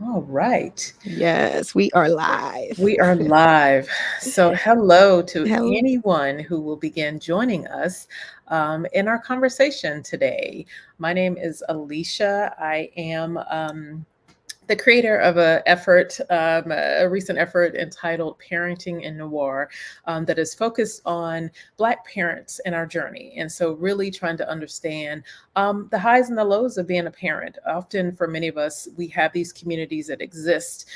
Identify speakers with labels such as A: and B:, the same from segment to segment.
A: All right.
B: Yes, we are live.
A: We are live. So, hello to
B: Hello.
A: anyone who will begin joining us in our conversation today. My name is Alicia. I am the creator of a recent effort entitled Parenting in Noir, that is focused on Black parents in our journey. And so, really trying to understand the highs and the lows of being a parent. Often, for many of us, we have these communities that exist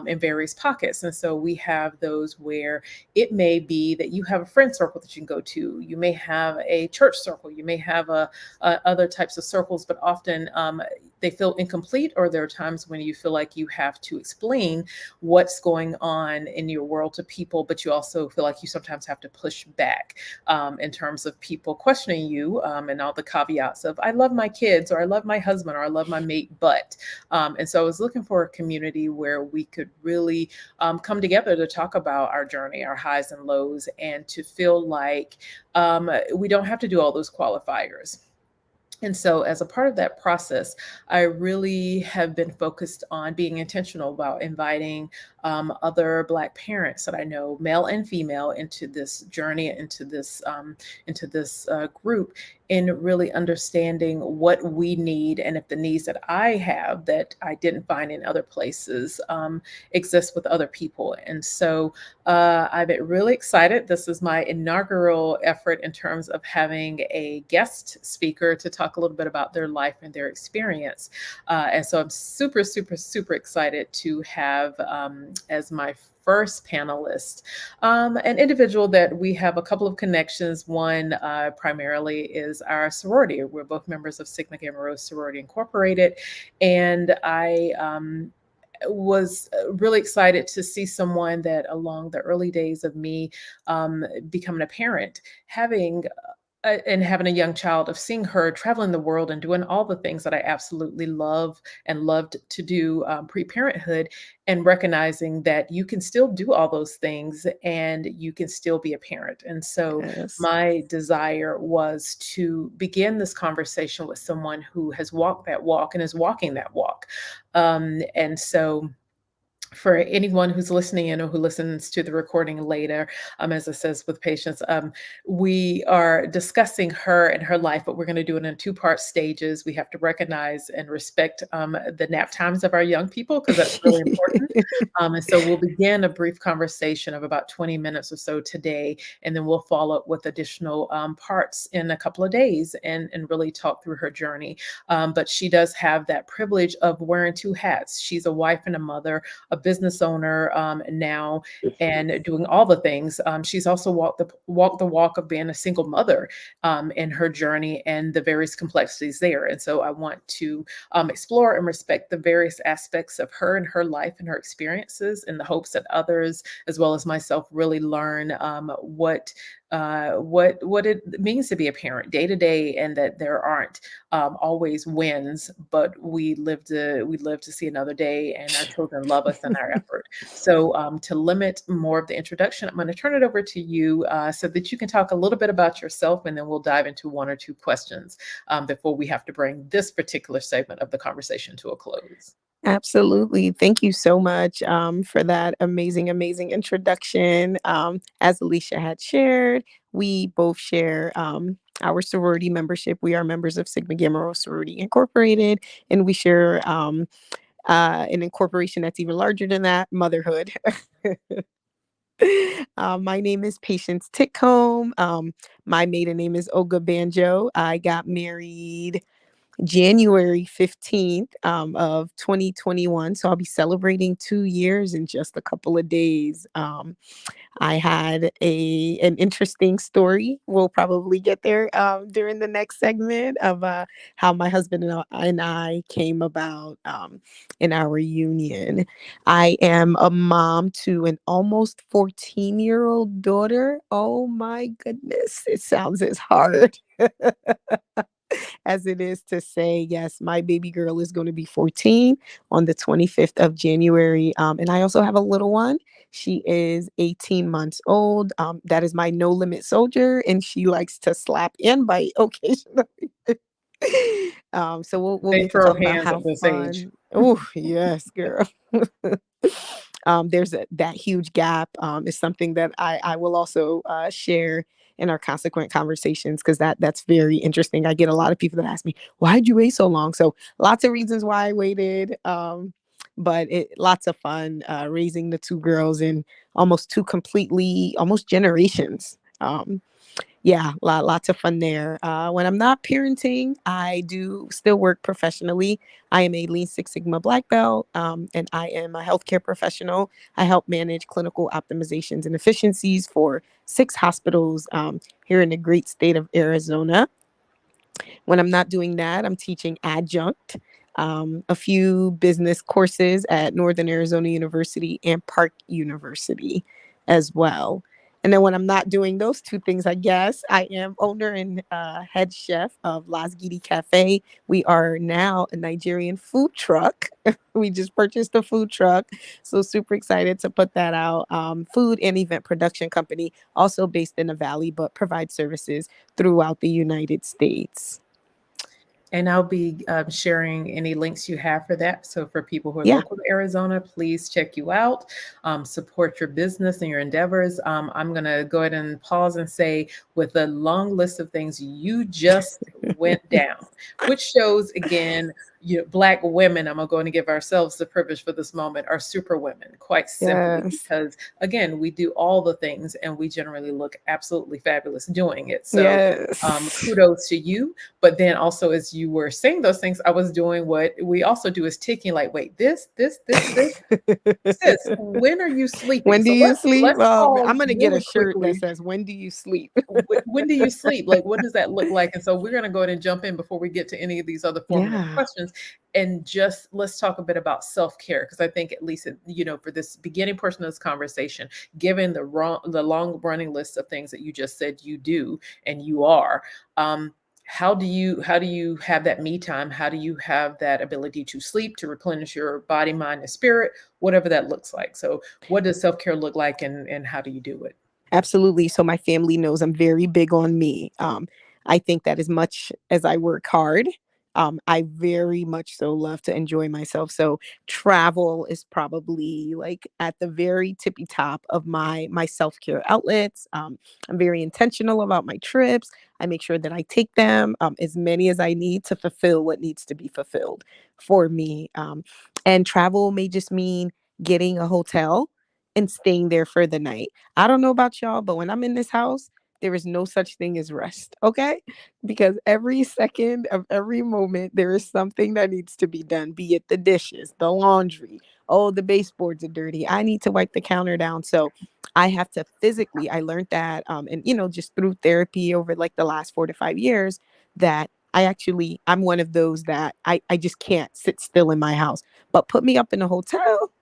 A: in various pockets. And so, we have those where it may be that you have a friend circle that you can go to, you may have a church circle, you may have other types of circles, but often they feel incomplete, or there are times when you feel like you have to explain what's going on in your world to people, but you also feel like you sometimes have to push back in terms of people questioning you, and all the caveats of I love my kids, or I love my husband, or I love my mate, but and so I was looking for a community where we could really come together to talk about our journey, our highs and lows, and to feel like we don't have to do all those qualifiers. And so, as a part of that process, I really have been focused on being intentional about inviting other Black parents that I know, male and female, into this journey, into this group, in really understanding what we need, and if the needs that I have that I didn't find in other places exist with other people. And so, I'm really excited. This is my inaugural effort in terms of having a guest speaker to talk a little bit about their life and their experience. And so I'm super, super, super excited to have as my first panelist an individual that we have a couple of connections. One primarily is our sorority. We're both members of Sigma Gamma Rho Sorority Incorporated. And I was really excited to see someone that along the early days of me becoming a parent, having a young child, of seeing her traveling the world and doing all the things that I absolutely love and loved to do pre-parenthood, and recognizing that you can still do all those things and you can still be a parent. And so
B: Yes.
A: my desire was to begin this conversation with someone who has walked that walk and is walking that walk. And so, for anyone who's listening in or who listens to the recording later, as it says with patience, we are discussing her and her life, but we're going to do it in two-part stages. We have to recognize and respect the nap times of our young people, because that's really important. And so we'll begin a brief conversation of about 20 minutes or so today, and then we'll follow up with additional parts in a couple of days, and really talk through her journey. But she does have that privilege of wearing two hats. She's a wife and a mother, a business owner now, and doing all the things. She's also walked the walk of being a single mother in her journey, and the various complexities there. And so I want to explore and respect the various aspects of her and her life and her experiences, in the hopes that others, as well as myself, really learn what it means to be a parent day to day, and that there aren't always wins, but we live to see another day, and our children love us in our effort. So, to limit more of the introduction, I'm going to turn it over to you so that you can talk a little bit about yourself, and then we'll dive into one or two questions before we have to bring this particular segment of the conversation to a close.
B: Absolutely. Thank you so much for that amazing, amazing introduction. As Alicia had shared, we both share our sorority membership. We are members of Sigma Gamma Rho Sorority Incorporated, and we share an incorporation that's even larger than that, motherhood. My name is Patience Titcomb. My maiden name is Olga Banjo. I got married January 15th of 2021. So I'll be celebrating 2 years in just a couple of days. I had an interesting story. We'll probably get there during the next segment of how my husband and I came about in our union. I am a mom to an almost 14-year-old daughter. Oh my goodness, it sounds as hard as it is to say, yes, my baby girl is going to be 14 on the 25th of January. And I also have a little one. She is 18 months old. That is my no limit soldier, and she likes to slap and bite occasionally. So we'll
A: They
B: get to
A: throw
B: talk about
A: hands
B: how
A: at this age.
B: fun. Oh, yes, girl. There's that huge gap is something that I will also share in our consequent conversations because that's very interesting. I get a lot of people that ask me, "Why'd you wait so long?" So lots of reasons why I waited, but lots of fun raising the two girls in almost two completely almost generations. Yeah, lots of fun there. When I'm not parenting, I do still work professionally. I am a Lean Six Sigma black belt, and I am a healthcare professional. I help manage clinical optimizations and efficiencies for 6 hospitals here in the great state of Arizona. When I'm not doing that, I'm teaching adjunct, a few business courses at Northern Arizona University and Park University as well. And then when I'm not doing those two things, I guess I am owner and head chef of Las Gidi Cafe. We are now a Nigerian food truck. We just purchased a food truck. So super excited to put that out. Food and event production company, also based in the Valley, but provides services throughout the United States.
A: And I'll be sharing any links you have for that. So, for people who are
B: Yeah.
A: local to Arizona, please check you out, support your business and your endeavors. I'm going to go ahead and pause and say, with the long list of things you just went down, which shows again, Black women, I'm going to give ourselves the privilege for this moment, are super women, quite simply
B: Yes.
A: because, again, we do all the things and we generally look absolutely fabulous doing it. So,
B: Yes.
A: kudos to you. But then also, as you were saying those things, I was doing what we also do is ticking, like, wait, this. Sis, when are you sleeping?
B: When do
A: So
B: you sleep?
A: let's
B: I'm
A: pause
B: gonna get a
A: really
B: shirt that
A: quickly.
B: says "When do you sleep?"
A: When do you sleep? Like, what does that look like? And so we're going to go ahead and jump in before we get to any of these other formative
B: Yeah.
A: questions, and just let's talk a bit about self-care, because I think, at least, for this beginning portion of this conversation, given the long running list of things that you just said you do and you are, um, how do you have that me time? How do you have that ability to sleep, to replenish your body, mind, and spirit, whatever that looks like? So what does self-care look like, and how do you do it?
B: Absolutely. So my family knows I'm very big on me. I think that as much as I work hard, I very much so love to enjoy myself. So travel is probably like at the very tippy top of my self care outlets. I'm very intentional about my trips. I make sure that I take them as many as I need to fulfill what needs to be fulfilled for me. And travel may just mean getting a hotel and staying there for the night. I don't know about y'all, but when I'm in this house, there is no such thing as rest, okay? Because every second of every moment, there is something that needs to be done, be it the dishes, the laundry. Oh, the baseboards are dirty. I need to wipe the counter down. So I have to physically, I learned that, and just through therapy over like the last 4 to 5 years, that I'm one of those that I just can't sit still in my house. But put me up in a hotel,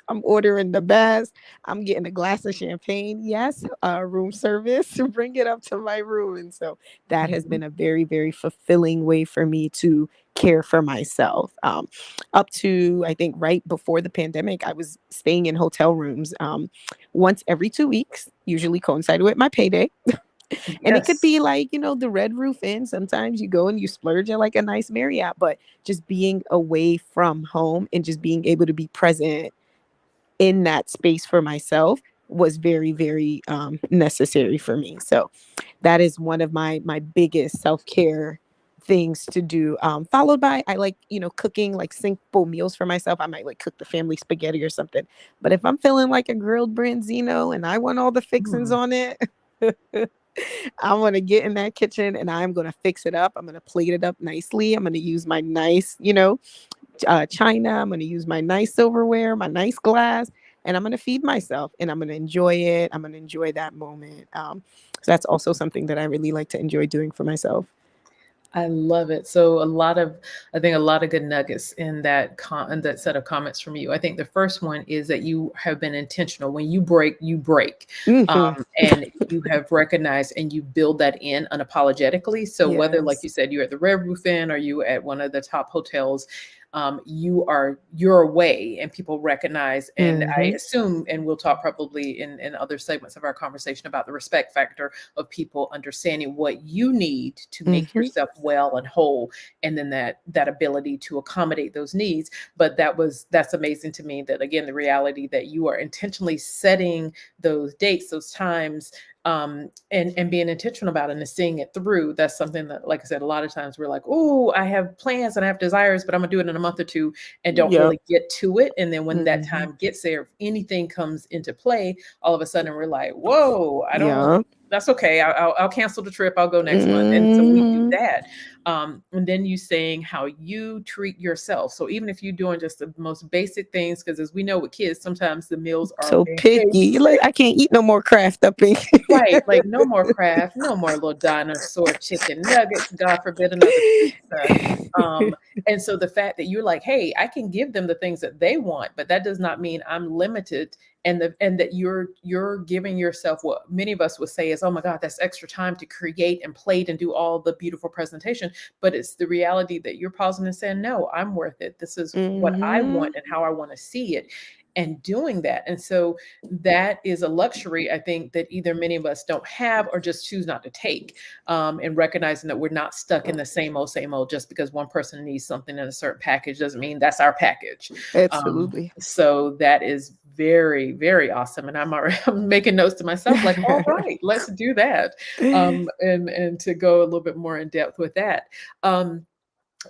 B: I'm ordering the best. I'm getting a glass of champagne. Yes, room service. Bring it up to my room. And so that has
A: Mhm.
B: been a very, very fulfilling way for me to care for myself. Up to, I think, right before the pandemic, I was staying in hotel rooms once every 2 weeks, usually coincided with my payday. And it could
A: Yes.
B: be like, the Red Roof Inn. Sometimes you go and you splurge at like a nice Marriott, but just being away from home and just being able to be present in that space for myself was very, very necessary for me. So that is one of my biggest self-care things to do, followed by I like cooking like simple meals for myself. I might like cook the family spaghetti or something, but if I'm feeling like a grilled branzino and I want all the fixings
A: Mm.
B: on it, I'm gonna get in that kitchen and I'm gonna fix it up. I'm gonna plate it up nicely. I'm gonna use my nice china. I'm going to use my nice silverware, my nice glass, and I'm going to feed myself and I'm going to enjoy it. I'm going to enjoy that moment. So that's also something that I really like to enjoy doing for myself.
A: I love it. So I think a lot of good nuggets in in that set of comments from you. I think the first one is that you have been intentional. When you break, you break,
B: Hmm.
A: and you have recognized and you build that in unapologetically. So whether, like
B: Yes.
A: you said, you're at the Red Roof Inn or you at one of the top hotels, you're away and people recognize. And I
B: Mm-hmm.
A: assume, and we'll talk probably in other segments of our conversation about the respect factor of people understanding what you need to make
B: Mm-hmm.
A: yourself well and whole, and then that ability to accommodate those needs. But that's amazing to me, that again, the reality that you are intentionally setting those dates, those times, and being intentional about it and seeing it through. That's something that, like I said, a lot of times we're like, oh, I have plans and I have desires, but I'm gonna do it in a month or two, and don't
B: Yep.
A: really get to it. And then when that
B: Mm-hmm.
A: time gets there, if anything comes into play, all of a sudden we're like, whoa, I don't.
B: Yep.
A: That's okay. I'll cancel the trip. I'll go next month. And so we do
B: Mm-hmm.
A: that. And then you saying how you treat yourself. So even if you're doing just the most basic things, because as we know with kids, sometimes the meals are
B: So
A: very
B: picky. Like,
A: basic.
B: I can't eat no more Kraft up in
A: Right, like no more Kraft, no more little dinosaur chicken nuggets, God forbid another pizza. Um, and so the fact that you're like, hey, I can give them the things that they want, but that does not mean I'm limited. And that you're giving yourself what many of us would say is, oh my God, that's extra time to create and plate and do all the beautiful presentation. But it's the reality that you're pausing and saying, no, I'm worth it. This is what I
B: Mm-hmm.
A: want and how I want to see it, and doing that. And so that is a luxury, I think, that either many of us don't have or just choose not to take. And recognizing that we're not stuck in the same old. Just because one person needs something in a certain package doesn't mean that's our package.
B: Absolutely.
A: So that is very, very awesome. And I'm already I'm making notes to myself, like, all right, let's do that. And to go a little bit more in depth with that. Um,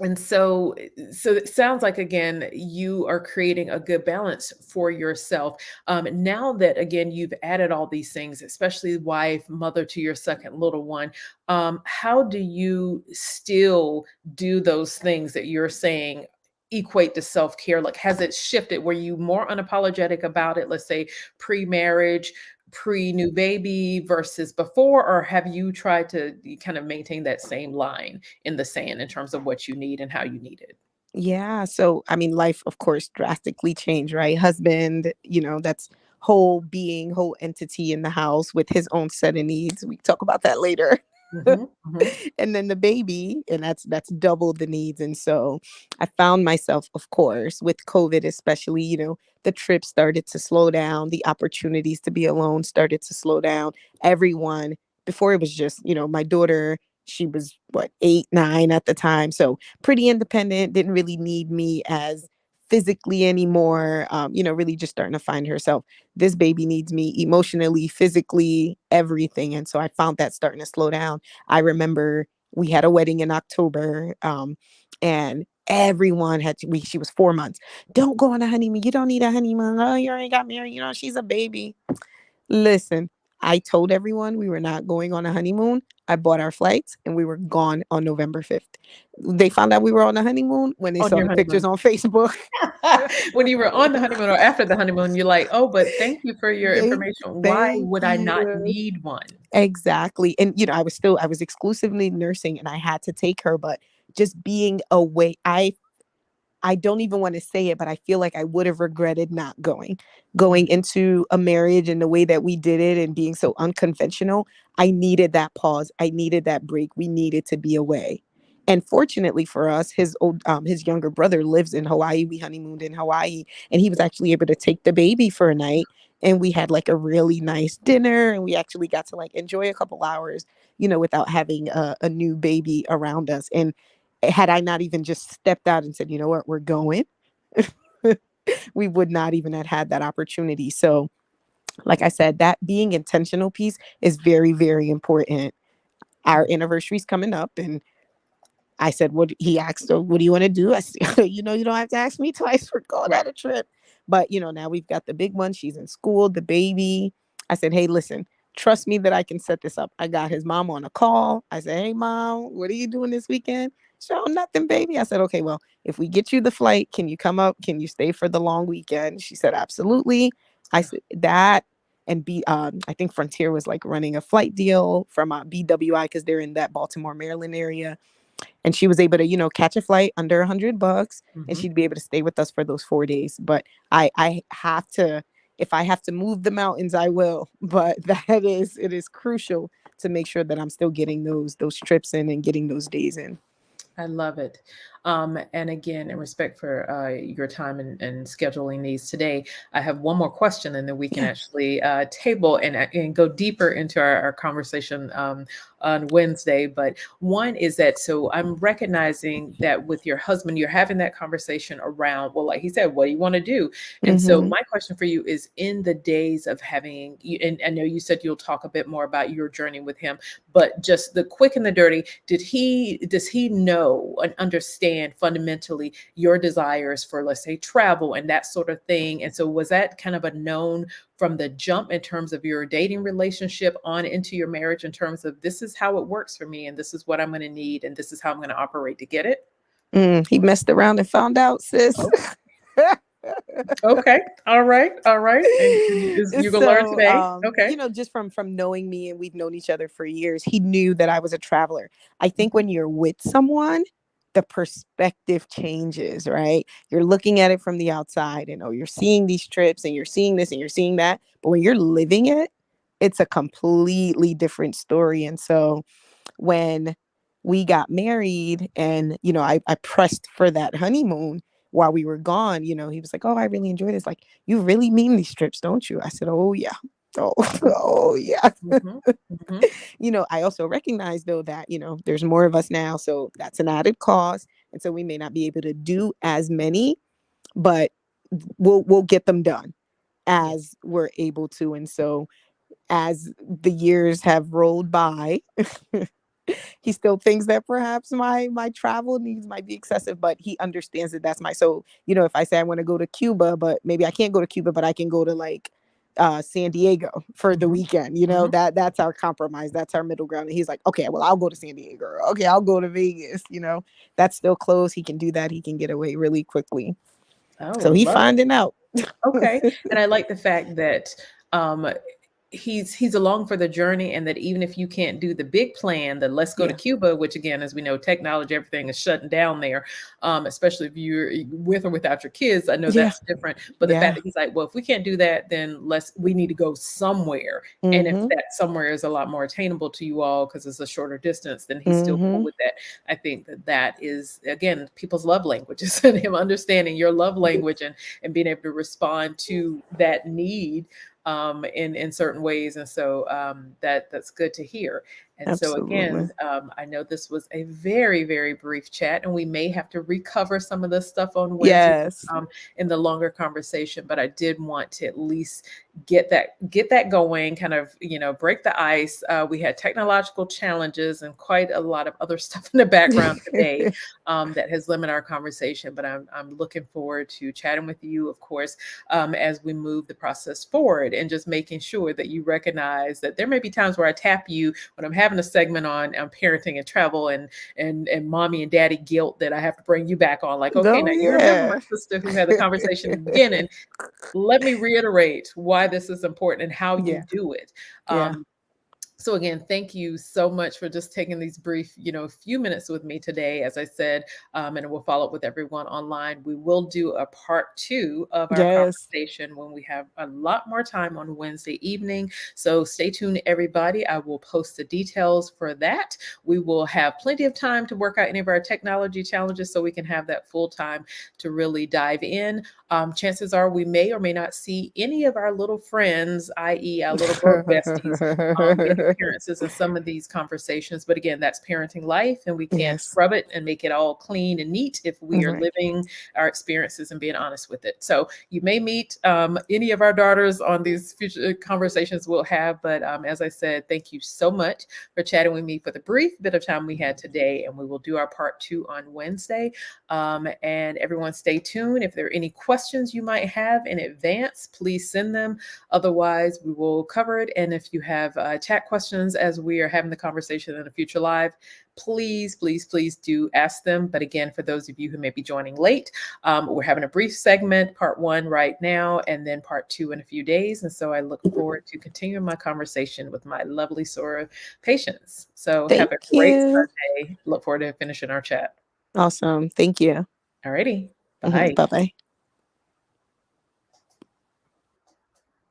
A: and so it sounds like, again, you are creating a good balance for yourself. Now that, again, you've added all these things, especially wife, mother to your second little one, how do you still do those things that you're saying equate to self-care? Like, has it shifted? Were you more unapologetic about it, let's say pre-marriage, pre-new baby versus before, or have you tried to kind of maintain that same line in the sand in terms of what you need and how you need it?
B: Yeah. So, I mean, life, of course, drastically changed, right? Husband, that's whole being, whole entity in the house with his own set of needs. We talk about that later.
A: Mhm, mhm.
B: And then the baby, and that's double the needs. And so I found myself, of course, with COVID especially, the trip started to slow down, the opportunities to be alone started to slow down. Everyone, before it was just, my daughter, she was what, 8 9 at the time, so pretty independent, didn't really need me as physically anymore, really just starting to find herself. This baby needs me emotionally, physically, everything. And so I found that starting to slow down. I remember we had a wedding in October, and everyone she was 4 months. Don't go on a honeymoon. You don't need a honeymoon. Oh, you already got married. She's a baby. Listen, I told everyone we were not going on a honeymoon. I bought our flights and we were gone on November 5th. They found out we were on a honeymoon when they
A: On
B: saw
A: your
B: the pictures
A: honeymoon.
B: on Facebook.
A: When you were on the honeymoon or after the honeymoon, you're like, "Oh, but thank you for your
B: They
A: information. Why
B: thank
A: would I not
B: you.
A: need one?"
B: Exactly. And I was exclusively nursing and I had to take her, but just being away, I don't even want to say it, but I feel like I would have regretted not going
A: Mhm.
B: into a marriage and the way that we did it and being so unconventional. I needed that pause. I needed that break. We needed to be away. And fortunately for us, his younger brother lives in Hawaii. We honeymooned in Hawaii, and he was actually able to take the baby for a night. And we had like a really nice dinner, and we actually got to like enjoy a couple hours, without having a new baby around us. And had I not even just stepped out and said, you know what, we're going, we would not even have had that opportunity. So, like I said, that being intentional piece is very, very important. Our anniversary's coming up, and I said, what he asked, so what do you want to do? I said, you don't have to ask me twice for going
A: Right.
B: on a trip. But, now we've got the big one. She's in school, the baby. I said, hey, listen, trust me that I can set this up. I got his mom on a call. I said, hey, mom, what are you doing this weekend? So nothing, baby. I said, okay, well, if we get you the flight, can you come up? Can you stay for the long weekend? She said, absolutely. I said, that. And I think Frontier was like running a flight deal from BWI because they're in that Baltimore, Maryland area, and she was able to catch a flight under $100, and
A: Mhm.
B: she'd be able to stay with us for those 4 days. But I have to, if I have to move the mountains, I will. But it is crucial to make sure that I'm still getting those trips in and getting those days in.
A: I love it. And again, in respect for your time and scheduling these today, I have one more question, and then we can
B: Yeah.
A: actually table and go deeper into our conversation on Wednesday. But one is that, so I'm recognizing that with your husband, you're having that conversation around, well, like he said, what do you want to do? And so
B: Mm-hmm.
A: my question for you is, in the days of having, and I know you said you'll talk a bit more about your journey with him, but just the quick and the dirty, does he know and understand fundamentally your desires for, let's say, travel and that sort of thing? And so was that kind of a known from the jump in terms of your dating relationship on into your marriage, in terms of, this is how it works for me and this is what I'm going to need and this is how I'm going to operate to get it?
B: He messed around and found out, sis.
A: Okay. All right. All right. And you gonna learn
B: So,
A: today? Okay.
B: just from knowing me, and we've known each other for years, he knew that I was a traveler. I think when you're with someone, the perspective changes, right? You're looking at it from the outside, and, oh, you're seeing these trips and you're seeing this and you're seeing that. But when you're living it, it's a completely different story. And so when we got married, and I pressed for that honeymoon while we were gone, he was like, "Oh, I really enjoy this. Like, you really mean these trips, don't you?" I said, "Oh yeah. Oh, oh yeah."
A: Mm-hmm. Mm-hmm.
B: I also recognize, though, that there's more of us now, so that's an added cost, and so we may not be able to do as many, but we'll get them done
A: Yeah.
B: as we're able to. And so, as the years have rolled by, he still thinks that perhaps my travel needs might be excessive, but he understands that that's my, so if I say I want to go to Cuba, but maybe I can't go to Cuba, but I can go to, like, San Diego for the
A: Mm-hmm.
B: weekend.
A: Mm-hmm.
B: That's our compromise, that's our middle ground. And he's like, "Okay, well, I'll go to San Diego. Okay, I'll go to Vegas." That's still close. He can do that. He can get away really quickly.
A: Oh,
B: So he
A: love it.
B: finding out.
A: Okay. And I like the fact that um he's along for the journey, and that even if you can't do the big plan, the let's go to
B: Yeah.
A: Cuba, which again, as we know, technology, everything is shutting down there, especially if you're with or without your kids. I know
B: Yeah.
A: that's different, but the fact
B: Yeah.
A: that he's like, well, if we can't do that, then we need to go somewhere. And if
B: Mm-hmm.
A: that somewhere is a lot more attainable to you all because it's a shorter distance, then he's still cool
B: Mm-hmm.
A: with that. I think that that is, again, people's love languages and him understanding your love language, and being able to respond to that need in certain ways. And so that's good to hear. And so
B: Absolutely.
A: again, I know this was a very, very brief chat, and we may have to recover some of this stuff on Wednesday
B: Yes.
A: in the longer conversation. But I did want to at least get that going, kind of, break the ice. We had technological challenges and quite a lot of other stuff in the background today that has limited our conversation. But I'm looking forward to chatting with you, of course, as we move the process forward, and just making sure that you recognize that there may be times where I tap you when I'm having a segment on parenting and travel and mommy and daddy guilt, that I have to bring you back on. Like, okay,
B: Oh
A: now you remember my
B: yeah.
A: sister who had the conversation in the beginning. Let me reiterate why this is important and how you
B: Yeah.
A: do it.
B: Yeah.
A: Um, so again, thank you so much for just taking these brief, few minutes with me today. As I said, and we'll follow up with everyone online. We will do a part 2 of our
B: Yes.
A: conversation when we have a lot more time on Wednesday evening. So stay tuned, everybody. I will post the details for that. We will have plenty of time to work out any of our technology challenges, so we can have that full time to really dive in. Chances are we may or may not see any of our little friends, i.e., our little bug besties, make appearances in some of these conversations. But again, that's parenting life, and we can't
B: Yes.
A: scrub it and make it all clean and neat if we are
B: Right.
A: living our experiences and being honest with it. So you may meet any of our daughters on these future conversations we'll have. But as I said, thank you so much for chatting with me for the brief bit of time we had today, and we will do our part 2 on Wednesday. And everyone, stay tuned. If there are any questions you might have in advance, please send them. Otherwise, we will cover it. And if you have chat questions as we are having the conversation in a future live, please, please, please do ask them. But again, for those of you who may be joining late, we're having a brief segment, part 1 right now, and then part 2 in a few days. And so I look forward to continuing my conversation with my lovely Sora patients. So
B: Thank
A: have a great
B: you.
A: Sunday. Look forward to finishing our chat.
B: Awesome. Thank you.
A: Alrighty. Bye.
B: Bye bye.